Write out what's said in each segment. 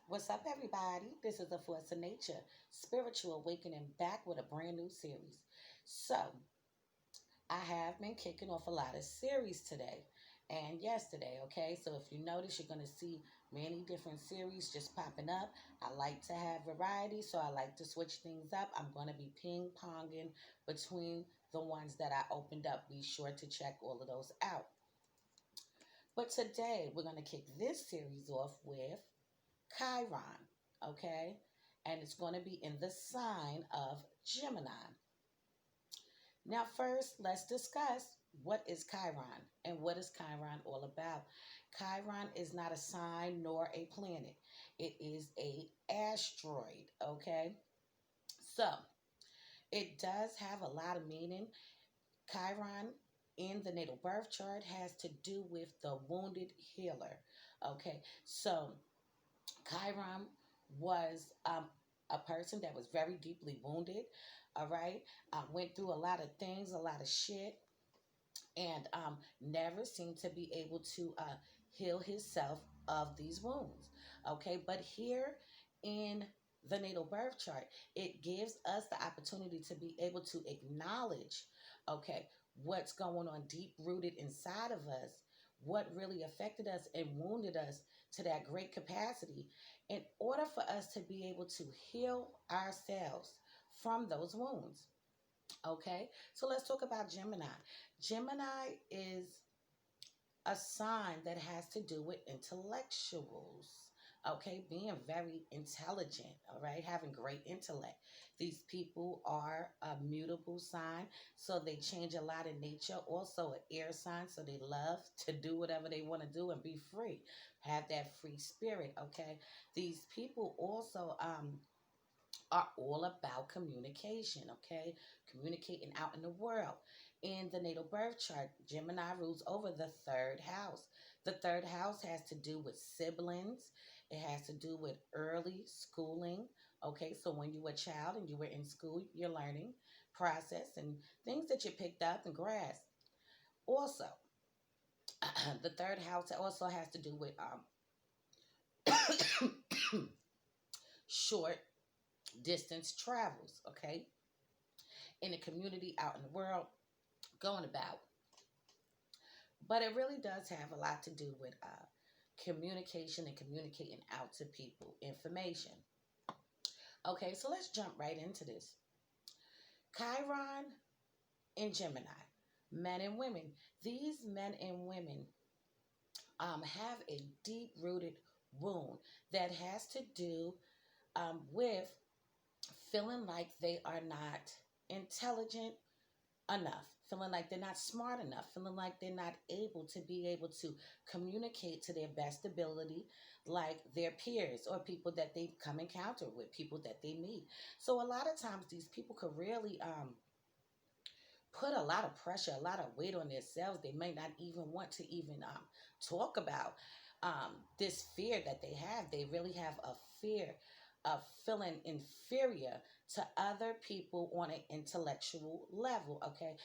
What's up, everybody? This is the Force of Nature Spiritual Awakening back with a brand new series. So, I have been kicking off a lot of series today and yesterday, okay? So, if you notice, you're going to see many different series just popping up. I like to have variety, so I like to switch things up. I'm going to be ping ponging between the ones that I opened up. Be sure to check all of those out. But today, we're going to kick this series off with Chiron, okay? And it's going to be in the sign of Gemini. Now, first, let's discuss what is Chiron and what is Chiron all about. Chiron is not a sign nor a planet. It is a asteroid, okay? So, it does have a lot of meaning. Chiron in the natal birth chart has to do with the wounded healer, okay? So, Chiron was a person that was very deeply wounded, all right? Went through a lot of things, a lot of shit, and never seemed to be able to heal himself of these wounds, okay? But here in the natal birth chart, it gives us the opportunity to be able to acknowledge, okay, what's going on deep rooted inside of us, what really affected us and wounded us to that great capacity in order for us to be able to heal ourselves from those wounds. Okay, so let's talk about Gemini. Gemini is a sign that has to do with intellectuals. Okay, being very intelligent, all right, having great intellect. These people are a mutable sign, so they change a lot in nature. Also, an air sign, so they love to do whatever they want to do and be free, have that free spirit. Okay, these people also are all about communication, okay? Communicating out in the world. In the natal birth chart, Gemini rules over the third house. The third house has to do with siblings, it has to do with early schooling, okay? So when you were a child and you were in school, your learning process and things that you picked up and grasped. Also, the third house also has to do with short distance travels, okay? In the community, out in the world, going about. But it really does have a lot to do with communication and communicating out to people information. Okay, so let's jump right into this. Chiron and Gemini, men and women. These men and women have a deep rooted wound that has to do with feeling like they are not intelligent enough, feeling like they're not smart enough, feeling like they're not able to be able to communicate to their best ability like their peers or people that they come encounter with, people that they meet. So a lot of times these people could really put a lot of pressure, a lot of weight on themselves. They may not even want to even talk about this fear that they have. They really have a fear of feeling inferior to other people on an intellectual level. Okay.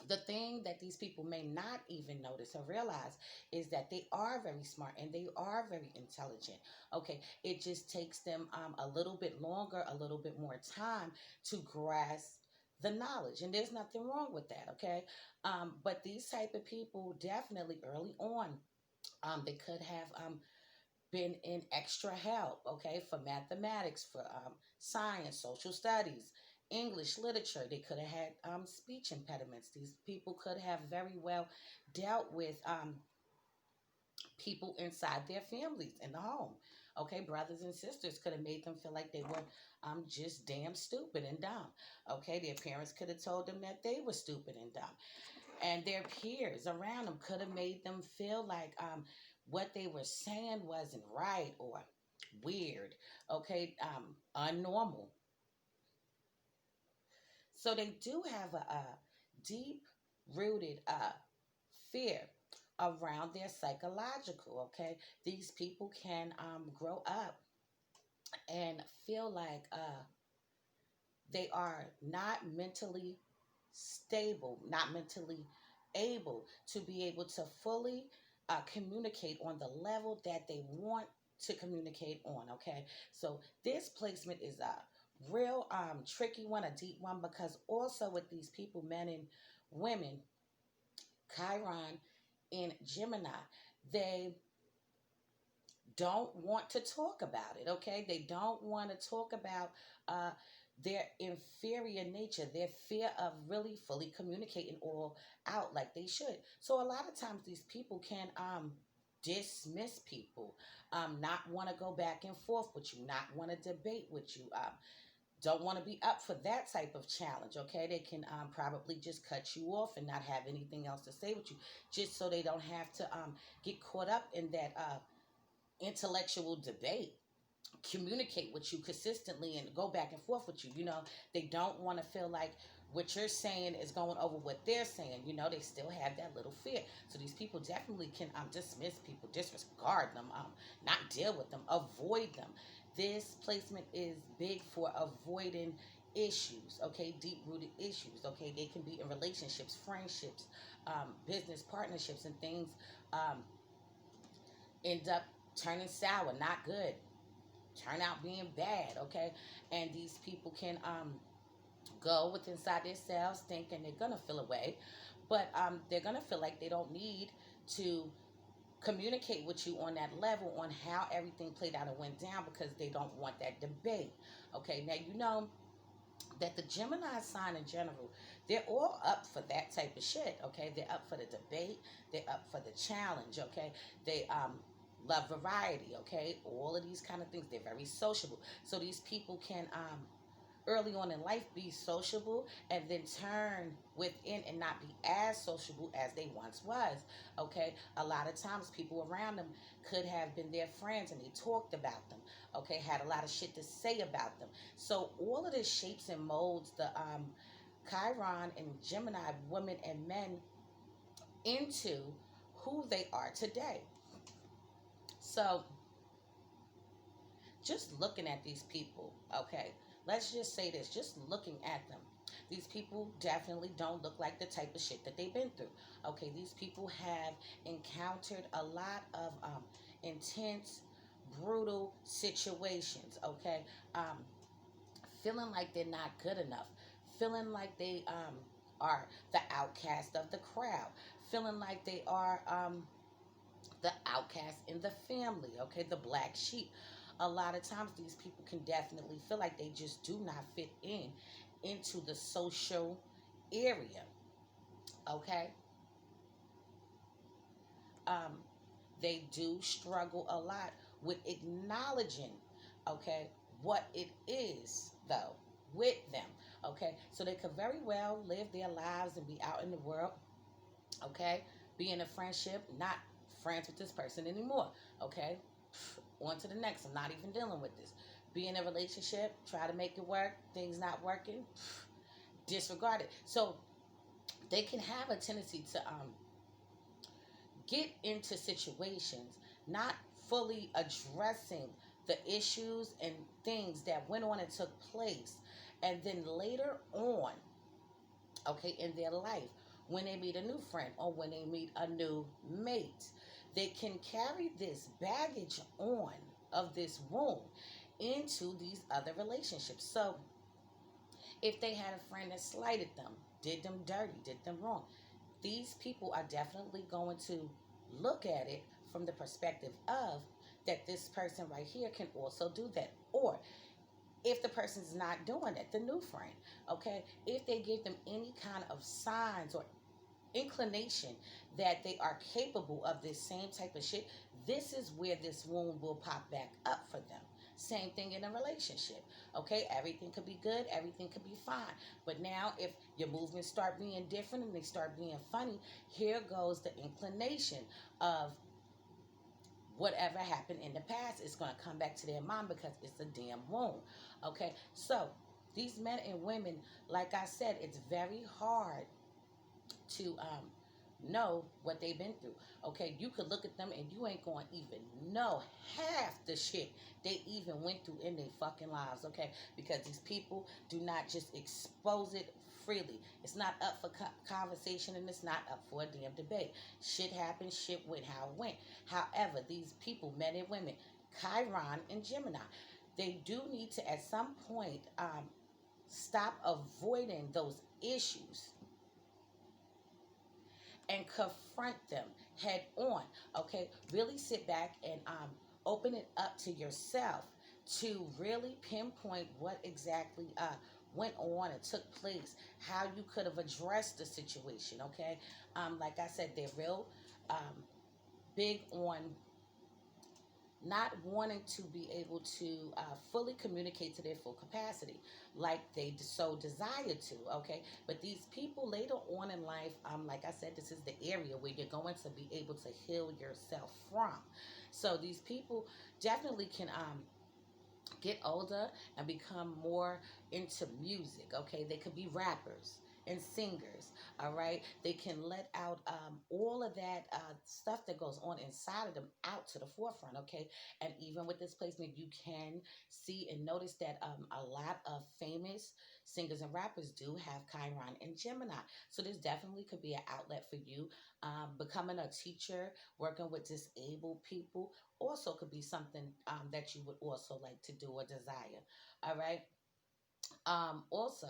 The thing that these people may not even notice or realize is that they are very smart and they are very intelligent. Okay, it just takes them a little bit longer, a little bit more time to grasp the knowledge, and there's nothing wrong with that. Okay, but these type of people definitely early on, they could have been in extra help, okay, for mathematics, for science, social studies, English literature. They could have had speech impediments. These people could have very well dealt with people inside their families in the home. Okay, brothers and sisters could have made them feel like they were just damn stupid and dumb. Okay, their parents could have told them that they were stupid and dumb, and their peers around them could have made them feel like what they were saying wasn't right or weird, okay, unnormal. So they do have a deep rooted fear around their psychological, okay? These people can grow up and feel like they are not mentally stable, not mentally able to be able to fully communicate on the level that they want to communicate on, okay? So this placement is a real tricky one, a deep one, because also with these people, men and women, Chiron and Gemini, they don't want to talk about it, okay? They don't want to talk about uh, their inferior nature, their fear of really fully communicating all out like they should. So a lot of times these people can dismiss people, not want to go back and forth with you, not want to debate with you, don't want to be up for that type of challenge, okay? They can probably just cut you off and not have anything else to say with you, just so they don't have to get caught up in that intellectual debate, communicate with you consistently and go back and forth with you. They don't want to feel like what you're saying is going over what they're saying. They still have that little fear. So these people definitely can dismiss people, disregard them, not deal with them, avoid them. This placement is big for avoiding issues, okay? Deep rooted issues, okay? They can be in relationships, friendships, business partnerships, and things end up turning sour, not good, turn out being bad, okay? And these people can go with inside themselves thinking they're gonna feel away, but they're gonna feel like they don't need to communicate with you on that level on how everything played out and went down, because they don't want that debate, okay? Now that the Gemini sign in general, they're all up for that type of shit, okay? They're up for the debate, they're up for the challenge, okay? They love variety, okay? All of these kind of things. They're very sociable. So these people can early on in life be sociable and then turn within and not be as sociable as they once was, okay? A lot of times people around them could have been their friends and they talked about them, okay? Had a lot of shit to say about them. So all of this shapes and molds the Chiron and Gemini women and men into who they are today. So just looking at these people, okay, let's just say this, just looking at them, these people definitely don't look like the type of shit that they've been through, okay? These people have encountered a lot of intense, brutal situations, okay? Feeling like they're not good enough, feeling like they are the outcast of the crowd, feeling like they are the outcast in the family, okay, the black sheep. A lot of times these people can definitely feel like they just do not fit into the social area, okay? They do struggle a lot with acknowledging, okay, what it is though with them, okay? So they could very well live their lives and be out in the world, okay, be in a friendship, not friends with this person anymore, okay? On to the next. I'm not even dealing with this. Be in a relationship, try to make it work, things not working, disregard it. So they can have a tendency to get into situations not fully addressing the issues and things that went on and took place, and then later on, okay, in their life, when they meet a new friend or when they meet a new mate, they can carry this baggage on of this wound into these other relationships. So if they had a friend that slighted them, did them dirty, did them wrong, these people are definitely going to look at it from the perspective of that this person right here can also do that. Or if the person's not doing it, the new friend, okay, if they give them any kind of signs or inclination that they are capable of this same type of shit, this is where this wound will pop back up for them. Same thing in a relationship, okay? Everything could be good, everything could be fine. But now if your movements start being different and they start being funny, here goes the inclination of whatever happened in the past is going to come back to their mind because it's a damn wound, okay? So these men and women, like I said, it's very hard to know what they've been through, okay? You could look at them and you ain't going to even know half the shit they even went through in their fucking lives, okay? Because these people do not just expose it freely. It's not up for conversation, and it's not up for a damn debate. Shit happened, shit went how it went. However, these people, men and women, Chiron and Gemini. They do need to, at some point, stop avoiding those issues and confront them head on. Okay, really sit back and open it up to yourself to really pinpoint what exactly went on and took place, how you could have addressed the situation. Okay, like I said, they're real um, big on not wanting to be able to fully communicate to their full capacity like they so desire to. Okay, but these people later on in life, like I said, this is the area where you're going to be able to heal yourself from. So these people definitely can get older and become more into music. Okay, they could be rappers and singers. All right, they can let out all of that stuff that goes on inside of them out to the forefront. Okay, and even with this placement, you can see and notice that a lot of famous singers and rappers do have Chiron and Gemini. So this definitely could be an outlet for you. Becoming a teacher, working with disabled people, also could be something that you would also like to do or desire. All right. Also,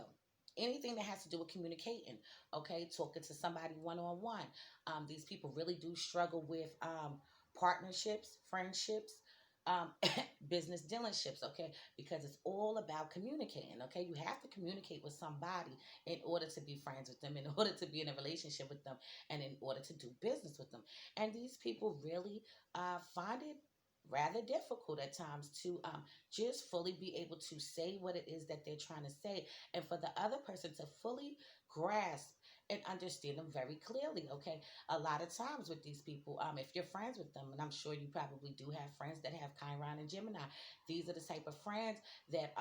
anything that has to do with communicating, okay, talking to somebody one on one. These people really do struggle with partnerships, friendships, um, business dealerships, okay, because it's all about communicating, okay. You have to communicate with somebody in order to be friends with them, in order to be in a relationship with them, and in order to do business with them. And these people really find it rather difficult at times to just fully be able to say what it is that they're trying to say, and for the other person to fully grasp and understand them very clearly. Okay, a lot of times with these people, if you're friends with them, and I'm sure you probably do have friends that have Chiron and Gemini, these are the type of friends that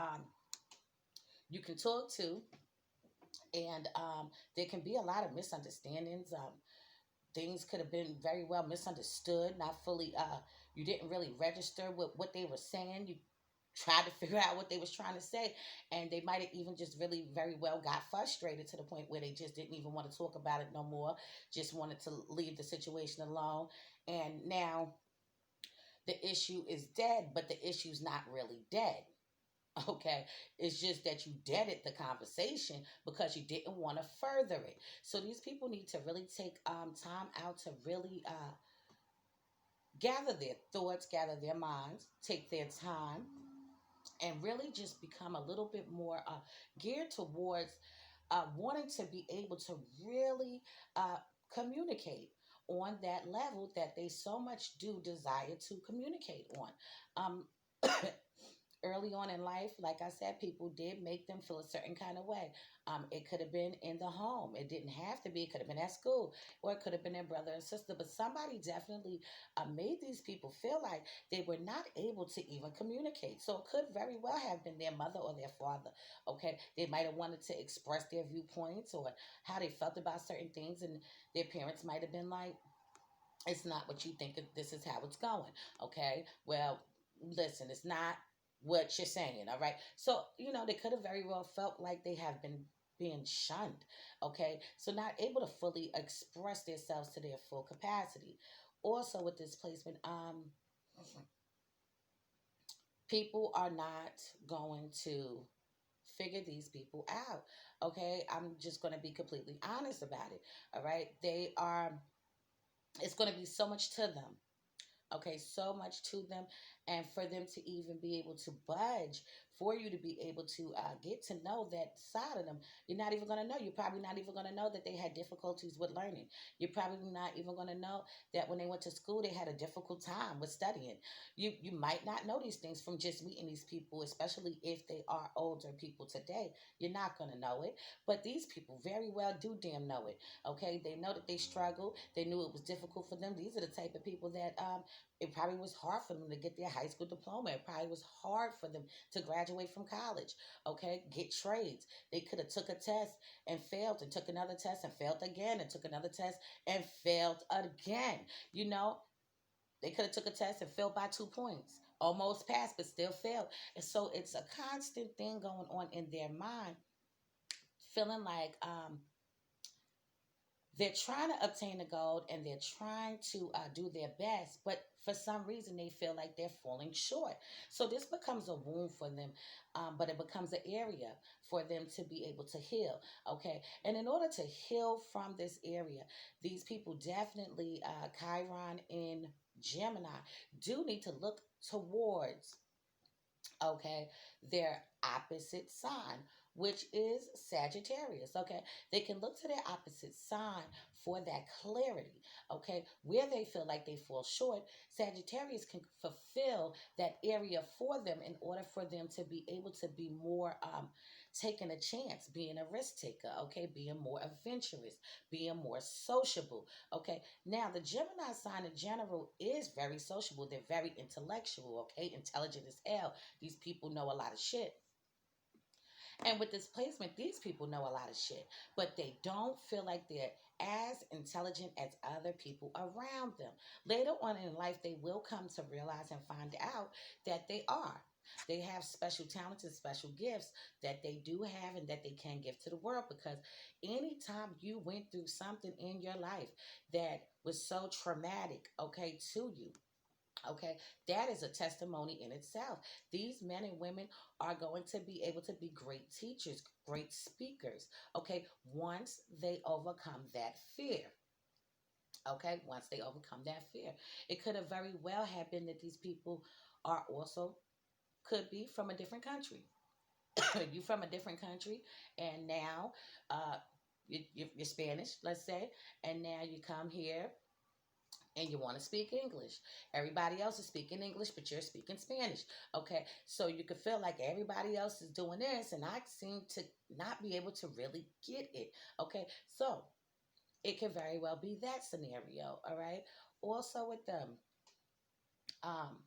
you can talk to, and there can be a lot of misunderstandings. Things could have been very well misunderstood, not fully. You didn't really register with what they were saying. You tried to figure out what they was trying to say, and they might have even just really very well got frustrated to the point where they just didn't even want to talk about it no more, just wanted to leave the situation alone. And now the issue is dead, but the issue's not really dead. Okay, it's just that you deaded the conversation because you didn't want to further it. So these people need to really take time out to really gather their thoughts, gather their minds, take their time, and really just become a little bit more geared towards wanting to be able to really communicate on that level that they so much do desire to communicate on. Um, early on in life, like I said, people did make them feel a certain kind of way. It could have been in the home. It didn't have to be. It could have been at school, or it could have been their brother and sister. But somebody definitely made these people feel like they were not able to even communicate. So it could very well have been their mother or their father. Okay, they might have wanted to express their viewpoints or how they felt about certain things, and their parents might have been like, "It's not what you think. This is how it's going." Okay, well, listen, it's not what you're saying. All right, so they could have very well felt like they have been being shunned. Okay, so not able to fully express themselves to their full capacity. Also, with this placement, people are not going to figure these people out. Okay, I'm just going to be completely honest about it. All right, they are. It's going to be so much to them. Okay, so much to them, and for them to even be able to budge, for you to be able to get to know that side of them, you're not even going to know. You're probably not even going to know that they had difficulties with learning. You're probably not even going to know that when they went to school they had a difficult time with studying. You might not know these things from just meeting these people, especially if they are older people today. You're not going to know it, but these people very well do damn know it. Okay, they know that they struggle. They knew it was difficult for them. These are the type of people that it probably was hard for them to get their high school diploma. It probably was hard for them to graduate from college. Okay, get trades. They could have took a test and failed, and took another test and failed again, and took another test and failed again. You know, they could have took a test and failed by 2 points. Almost passed, but still failed. And so it's a constant thing going on in their mind, feeling like They're trying to obtain the gold and they're trying to do their best, but for some reason they feel like they're falling short. So this becomes a wound for them, but it becomes an area for them to be able to heal. Okay, and in order to heal from this area, these people definitely, Chiron in Gemini, do need to look towards, okay, their opposite sign, which is Sagittarius. Okay, they can look to their opposite sign for that clarity. Okay, where they feel like they fall short, Sagittarius can fulfill that area for them in order for them to be able to be more, taking a chance, being a risk taker. Okay, being more adventurous, being more sociable. Okay, now the Gemini sign in general is very sociable. They're very intellectual. Okay, intelligent as hell. These people know a lot of shit. And with this placement, these people know a lot of shit, but they don't feel like they're as intelligent as other people around them. Later on in life, they will come to realize and find out that they are. They have special talents and special gifts that they do have and that they can give to the world, because anytime you went through something in your life that was so traumatic, okay, to you, okay, that is a testimony in itself. These men and women are going to be able to be great teachers, great speakers, okay, once they overcome that fear. Okay, once they overcome that fear, it could have very well have been that these people are also, could be from a different country. You from a different country, and now you're Spanish, let's say, and now you come here and you want to speak English. Everybody else is speaking English, but you're speaking Spanish. Okay, so you could feel like everybody else is doing this, and I seem to not be able to really get it. Okay, so it could very well be that scenario. All right. Also with them, um,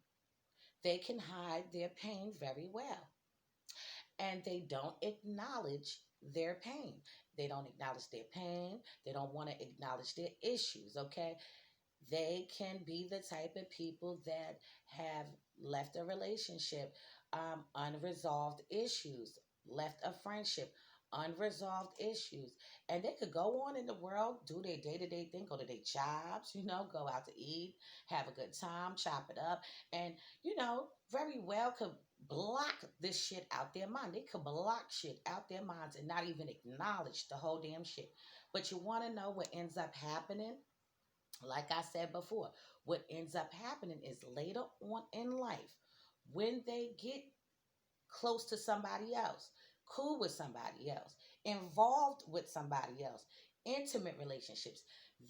they can hide their pain very well, and they don't acknowledge their pain. They don't acknowledge their pain. They don't want to acknowledge their issues. Okay, they can be the type of people that have left a relationship, unresolved issues, left a friendship, unresolved issues. And they could go on in the world, do their day to day thing, go to their jobs, go out to eat, have a good time, chop it up, and, very well could block this shit out their mind. They could block shit out their minds and not even acknowledge the whole damn shit. But you want to know what ends up happening? Like I said before, what ends up happening is later on in life, when they get close to somebody else, cool with somebody else, involved with somebody else, intimate relationships,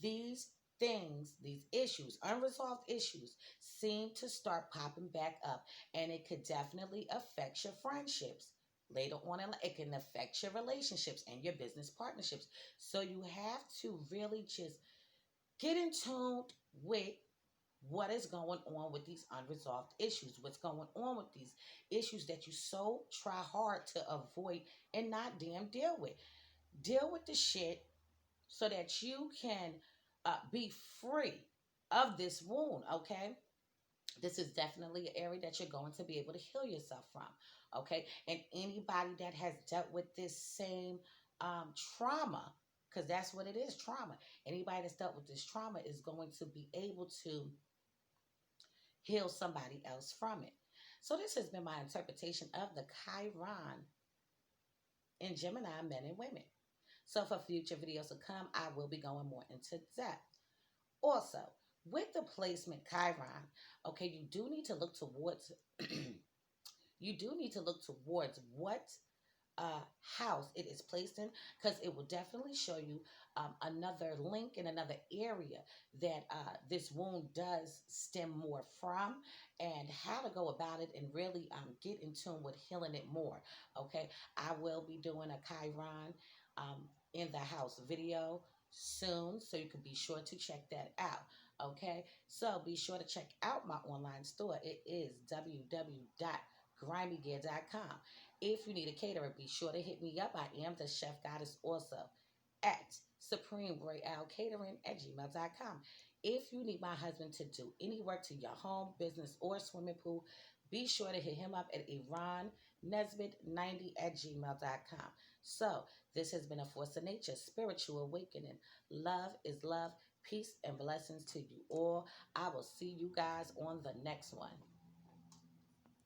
these things, these issues, unresolved issues, seem to start popping back up. And it could definitely affect your friendships. Later on in life, it can affect your relationships and your business partnerships. So you have to really just get in tune with what is going on with these unresolved issues, what's going on with these issues that you so try hard to avoid and not damn deal with. Deal with the shit so that you can be free of this wound, okay? This is definitely an area that you're going to be able to heal yourself from, okay? And anybody that has dealt with this same trauma, because that's what it is, trauma. Anybody that's dealt with this trauma is going to be able to heal somebody else from it. So this has been my interpretation of the Chiron in Gemini men and women. So for future videos to come, I will be going more into depth. Also, with the placement Chiron, okay, you do need to look towards you do need to look towards what house it is placed in, because it will definitely show you another link in another area that this wound does stem more from, and how to go about it and really get in tune with healing it more. Okay, I will be doing a Chiron in the house video soon, so you can be sure to check that out. Okay, so be sure to check out my online store. It is www.grimeygear.com. If you need a caterer, be sure to hit me up. I am the chef goddess also at supremeroyalcatering@gmail.com. If you need my husband to do any work to your home, business, or swimming pool, be sure to hit him up at Iran Nesbitt 90 at gmail.com. So, this has been a Force of Nature spiritual awakening. Love is love. Peace and blessings to you all. I will see you guys on the next one.